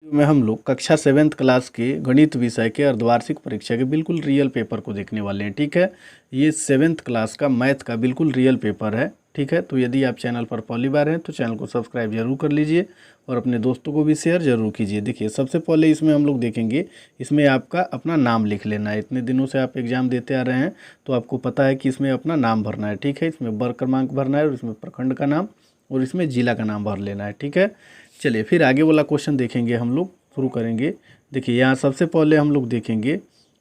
में हम लोग कक्षा 7th क्लास के गणित विषय के अर्धवार्षिक परीक्षा के बिल्कुल रियल पेपर को देखने वाले हैं। ठीक है, ये 7th क्लास का मैथ का बिल्कुल रियल पेपर है। ठीक है, तो यदि आप चैनल पर पहली बार हैं तो चैनल को सब्सक्राइब जरूर कर लीजिए और अपने दोस्तों को भी शेयर जरूर कीजिए। देखिए, सबसे पहले इसमें हम लोग देखेंगे, इसमें आपका अपना नाम लिख लेना है। इतने दिनों से आप एग्ज़ाम देते आ रहे हैं तो आपको पता है कि इसमें अपना नाम भरना है। ठीक है, इसमें वर्ग क्रमांक भरना है और इसमें प्रखंड का नाम और इसमें जिला का नाम भर लेना है। ठीक है, चलिए फिर आगे वाला क्वेश्चन देखेंगे, हम लोग शुरू करेंगे। देखिए, यहाँ सबसे पहले हम लोग देखेंगे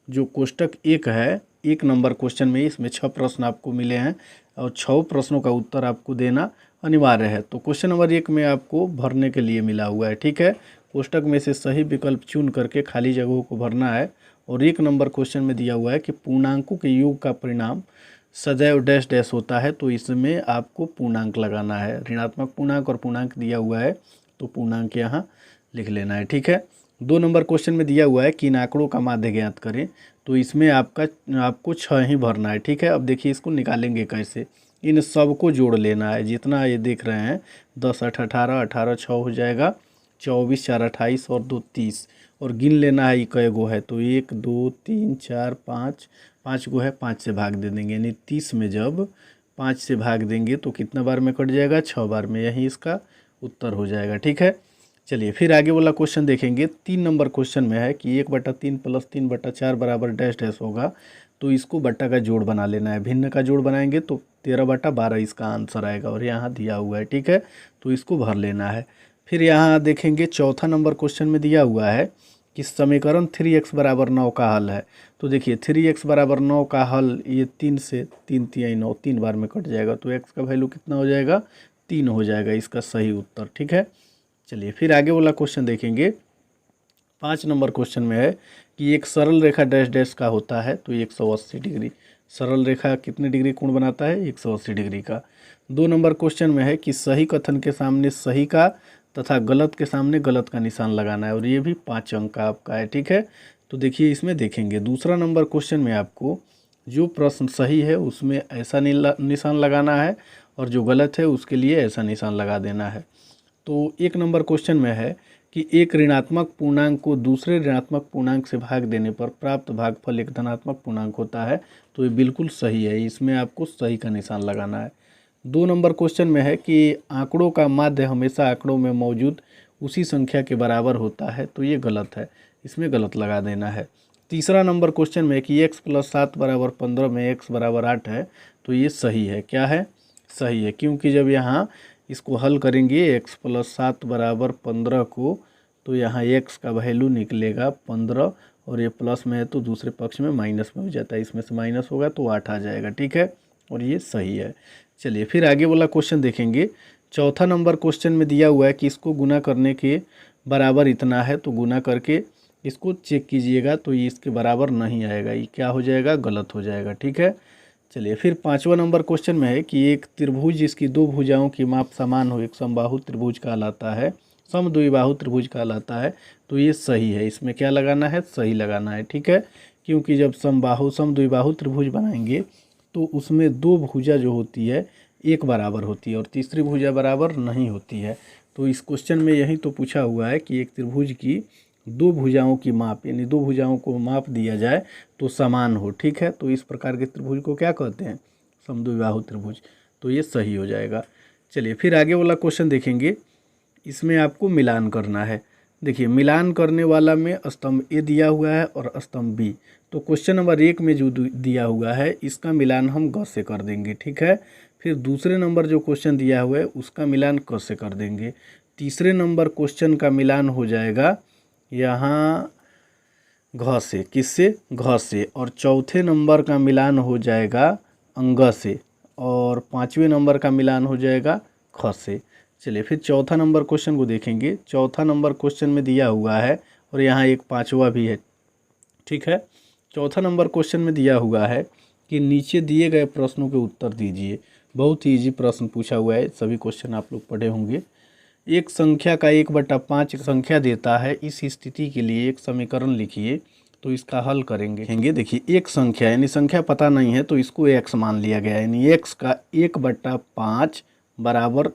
जो कोष्टक 1 है, 1 नंबर क्वेश्चन में इसमें 6 प्रश्न आपको मिले हैं और 6 प्रश्नों का उत्तर आपको देना अनिवार्य है। तो क्वेश्चन नंबर 1 में आपको भरने के लिए मिला हुआ है। ठीक है, कोष्टक में से सही विकल्प चुन करके खाली जगहों को भरना है। और 1 नंबर क्वेश्चन में दिया हुआ है कि पूर्णांकों के योग का परिणाम सदैव डैश डैश होता है, तो इसमें आपको पूर्णांक लगाना है। ऋणात्मक पूर्णांक और पूर्णांक दिया हुआ है तो पूर्णांक यहाँ लिख लेना है। ठीक है, 2 नंबर क्वेश्चन में दिया हुआ है कि इन आंकड़ों का माध्य ज्ञात करें, तो इसमें आपको 6 ही भरना है। ठीक है, अब देखिए इसको निकालेंगे कैसे। इन सब को जोड़ लेना है, जितना ये देख रहे हैं 10 8 18 18 6 हो जाएगा, 24 4 28 और 2 30 और गिन लेना है कई गो है, तो 1 2 3 4 5 5 गो है, 5 से भाग दे देंगे। यानी 30 में जब 5 से भाग देंगे तो कितना बार में कट जाएगा, 6 बार में, यही इसका उत्तर हो जाएगा। ठीक है, चलिए फिर आगे वाला क्वेश्चन देखेंगे। 3 नंबर क्वेश्चन में है कि 1/3 + 3/4 बराबर डैश डैश होगा, तो इसको बट्टा का जोड़ बना लेना है। भिन्न का जोड़ बनाएंगे तो 13/12 इसका आंसर आएगा और यहाँ दिया हुआ है। ठीक है, तो इसको भर लेना है। फिर यहाँ देखेंगे चौथा नंबर क्वेश्चन में दिया हुआ है कि समीकरण 3x = 9 का हल है। तो देखिए 3x = 9 का हल, ये 3 से 3 तिहाई 9 3 बार में कट जाएगा, तो x का वैल्यू कितना हो जाएगा, 3 हो जाएगा इसका सही उत्तर। ठीक है, चलिए फिर आगे वाला क्वेश्चन देखेंगे। 5 नंबर क्वेश्चन में है कि एक सरल रेखा डैश डैश का होता है, तो 180 डिग्री। सरल रेखा कितने डिग्री कोण बनाता है, 180 डिग्री का। 2 नंबर क्वेश्चन में है कि सही कथन के सामने सही का तथा गलत के सामने गलत का निशान लगाना है और ये भी 5 अंक का आपका है। ठीक है, तो देखिए इसमें देखेंगे दूसरा नंबर क्वेश्चन में आपको जो प्रश्न सही है उसमें ऐसा निशान लगाना है और जो गलत है उसके लिए ऐसा निशान लगा देना है। तो 1 नंबर क्वेश्चन में है कि एक ऋणात्मक पूर्णांक को दूसरे ऋणात्मक पूर्णांक से भाग देने पर प्राप्त भागफल एक धनात्मक पूर्णांक होता है, तो ये बिल्कुल सही है, इसमें आपको सही का निशान लगाना है। 2 नंबर क्वेश्चन में है कि आंकड़ों का माध्य हमेशा आंकड़ों में मौजूद उसी संख्या के बराबर होता है, तो ये गलत है, इसमें गलत लगा देना है। तीसरा नंबर क्वेश्चन में है कि x + 7 = 15 में x = 8 है, तो ये सही है। क्या है, सही है, क्योंकि जब यहाँ इसको हल करेंगे x + 7 = 15 को, तो यहाँ x का वैल्यू निकलेगा 15 और ये प्लस में है तो दूसरे पक्ष में माइनस में हो जाता है, इसमें से माइनस होगा तो 8 आ जाएगा। ठीक है, और ये सही है। चलिए फिर आगे वाला क्वेश्चन देखेंगे। चौथा नंबर क्वेश्चन में दिया हुआ है कि इसको गुना करने के बराबर इतना है, तो गुना करके इसको चेक कीजिएगा तो ये इसके बराबर नहीं आएगा, ये क्या हो जाएगा, गलत हो जाएगा। ठीक है, चलिए फिर 5वां नंबर क्वेश्चन में है कि एक त्रिभुज जिसकी 2 भुजाओं की माप समान हो एक समबाहु त्रिभुज कहलाता है, समद्विबाहु त्रिभुज कहलाता है, तो ये सही है। इसमें क्या लगाना है, सही लगाना है। ठीक है, क्योंकि जब समद्विबाहु त्रिभुज बनाएंगे तो उसमें 2 भुजा जो होती है एक बराबर होती है और तीसरी भुजा बराबर नहीं होती है। तो इस क्वेश्चन में यही तो पूछा हुआ है कि एक त्रिभुज की 2 भुजाओं की माप, यानी 2 भुजाओं को माप दिया जाए तो समान हो। ठीक है, तो इस प्रकार के त्रिभुज को क्या कहते हैं, समद्विबाहु त्रिभुज, तो ये सही हो जाएगा। चलिए फिर आगे वाला क्वेश्चन देखेंगे। इसमें आपको मिलान करना है। देखिए, मिलान करने वाला में स्तंभ ए दिया हुआ है और स्तंभ बी, तो क्वेश्चन नंबर 1 में जो दिया हुआ है इसका मिलान हम ग से कर देंगे। ठीक है, फिर दूसरे नंबर जो क्वेश्चन दिया हुआ है उसका मिलान क से कर देंगे। तीसरे नंबर क्वेश्चन का मिलान हो जाएगा यहाँ घ से, किससे, घ से, और चौथे नंबर का मिलान हो जाएगा अंग से, और 5वें नंबर का मिलान हो जाएगा ख से। चलिए फिर चौथा नंबर क्वेश्चन को देखेंगे। चौथा नंबर क्वेश्चन में दिया हुआ है और यहाँ एक 5वां भी है। ठीक है, चौथा नंबर क्वेश्चन में दिया हुआ है कि नीचे दिए गए प्रश्नों के उत्तर दीजिए। बहुत ही ईजी प्रश्न पूछा हुआ है, सभी क्वेश्चन आप लोग पढ़े होंगे। एक संख्या का 1/5 संख्या देता है, इस स्थिति के लिए एक समीकरण लिखिए, तो इसका हल करेंगे। देखिए, एक संख्या यानी संख्या पता नहीं है तो इसको x मान लिया गया है, यानी x का 1/5 बराबर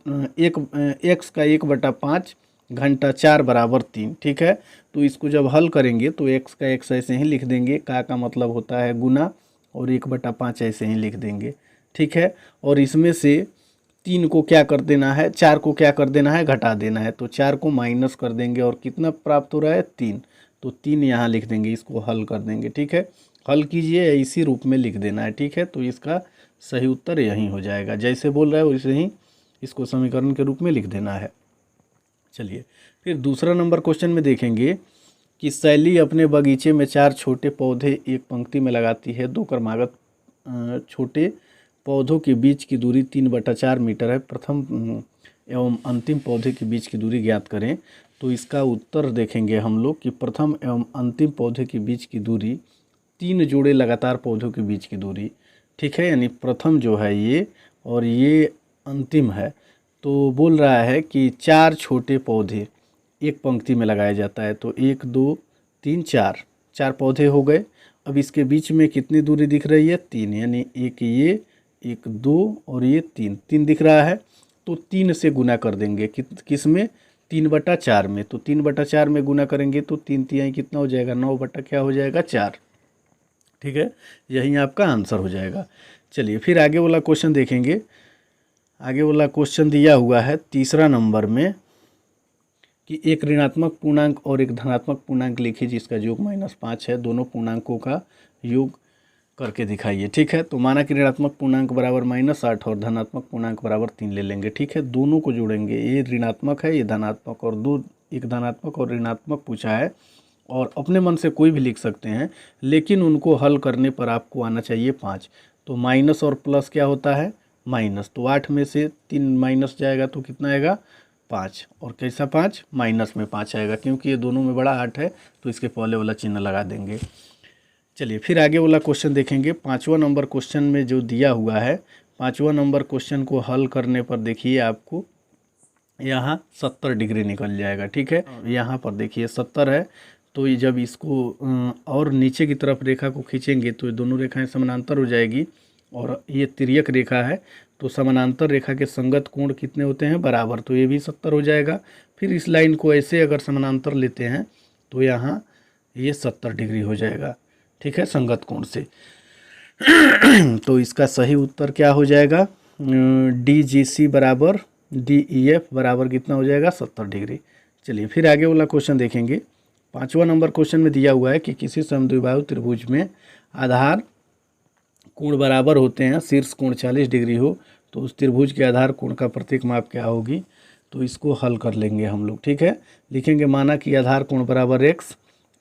x का 1/5 घंटा 4 बराबर 3, ठीक है। तो इसको जब हल करेंगे तो x का x ऐसे ही लिख देंगे, का मतलब होता है गुना, और 1/5 ऐसे ही लिख देंगे, ठीक है। और इसमें से 3 को क्या कर देना है, 4 को क्या कर देना है, घटा देना है। तो 4 को माइनस कर देंगे और कितना प्राप्त हो रहा है, 3। तो 3 यहाँ लिख देंगे, इसको हल कर देंगे, ठीक है। हल कीजिए, इसी रूप में लिख देना है, ठीक है। तो इसका सही उत्तर यही हो जाएगा, जैसे बोल रहा है वैसे ही इसको समीकरण के रूप में लिख देना है। चलिए फिर दूसरा नंबर क्वेश्चन में देखेंगे कि शैली अपने बगीचे में 4 छोटे पौधे एक पंक्ति में लगाती है। 2 क्रमागत छोटे पौधों के बीच की दूरी 3/4 मीटर है। प्रथम एवं अंतिम पौधे के बीच की दूरी ज्ञात करें। तो इसका उत्तर देखेंगे हम लोग कि प्रथम एवं अंतिम पौधे के बीच की दूरी 3 जोड़े लगातार पौधों के बीच की दूरी, ठीक है। यानी प्रथम जो है ये और ये अंतिम है। तो बोल रहा है कि 4 छोटे पौधे एक पंक्ति में लगाया जाता है। तो 1 2 3 4 पौधे हो गए। अब इसके बीच में कितनी दूरी दिख रही है, 3, यानी एक ये, एक 2 और ये 3 दिख रहा है। तो 3 से गुना कर देंगे, किस में, 3/4 में। तो 3/4 में गुना करेंगे तो 3 तिहाई कितना हो जाएगा, 9 बटा क्या हो जाएगा, 4, ठीक है। यही आपका आंसर हो जाएगा। चलिए फिर आगे वाला क्वेश्चन देखेंगे। आगे वाला क्वेश्चन दिया हुआ है तीसरा नंबर में कि एक ऋणात्मक पूर्णांक और एक धनात्मक पूर्णांक लिखिए जिसका योग -5 है। दोनों पूर्णांकों का योग करके दिखाइए, ठीक है। तो माना कि ऋणात्मक पूर्णांक बराबर -8 और धनात्मक पूर्णांक बराबर 3 ले लेंगे, ठीक है। दोनों को जोड़ेंगे, ये ऋणात्मक है, ये धनात्मक, और एक धनात्मक और ऋणात्मक पूछा है। और अपने मन से कोई भी लिख सकते हैं, लेकिन उनको हल करने पर आपको आना चाहिए 5। तो माइनस और प्लस क्या होता है, माइनस। तो 8 में से 3 माइनस जाएगा तो कितना आएगा, 5। और कैसा 5, माइनस में 5 आएगा, क्योंकि ये दोनों में बड़ा 8 है तो इसके पहले वाला चिन्ह लगा देंगे। चलिए फिर आगे वाला क्वेश्चन देखेंगे। 5वां नंबर क्वेश्चन में जो दिया हुआ है, 5वां नंबर क्वेश्चन को हल करने पर देखिए आपको यहाँ 70 डिग्री निकल जाएगा, ठीक है। यहाँ पर देखिए 70 है। तो ये जब इसको और नीचे की तरफ रेखा को खींचेंगे तो ये दोनों रेखाएं समानांतर हो जाएगी, और ये तिर्यक रेखा है। तो समानांतर रेखा के संगत कोण कितने होते हैं, बराबर। तो ये भी 70 हो जाएगा। फिर इस लाइन को ऐसे अगर समानांतर लेते हैं तो यहाँ ये 70 डिग्री हो जाएगा, ठीक है, संगत कोण से। तो इसका सही उत्तर क्या हो जाएगा, DGC बराबर DEF बराबर कितना हो जाएगा, 70 डिग्री। चलिए फिर आगे वाला क्वेश्चन देखेंगे। 5वां नंबर क्वेश्चन में दिया हुआ है कि किसी समद्विबाहु त्रिभुज में आधार कोण बराबर होते हैं, शीर्ष कोण 40 डिग्री हो, तो उस त्रिभुज के आधार कोण का प्रतीक माप क्या होगी। तो इसको हल कर लेंगे हम लोग, ठीक है। लिखेंगे माना कि आधार कोण बराबर x,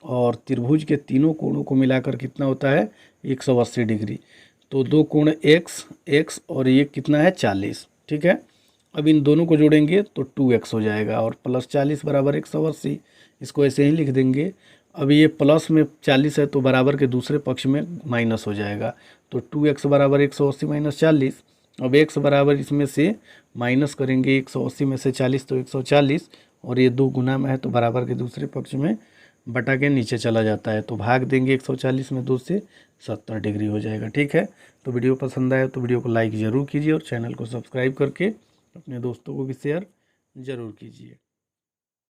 और त्रिभुज के तीनों कोणों को मिलाकर कितना होता है, 180 डिग्री। तो 2 कोण x और ये कितना है, 40, ठीक है। अब इन दोनों को जोड़ेंगे तो 2x हो जाएगा, और प्लस 40 बराबर 180, इसको ऐसे ही लिख देंगे। अब ये प्लस में 40 है तो बराबर के दूसरे पक्ष में माइनस हो जाएगा। तो 2x बराबर 180 माइनस 40। अब x बराबर इसमें से माइनस करेंगे 180 में से 40 तो 140, और ये 2 गुना में है तो बराबर के दूसरे पक्ष में बटा के नीचे चला जाता है। तो भाग देंगे 140 में 2 से, 70 डिग्री हो जाएगा, ठीक है। तो वीडियो पसंद आया तो वीडियो को लाइक ज़रूर कीजिए और चैनल को सब्सक्राइब करके अपने दोस्तों को भी शेयर ज़रूर कीजिए।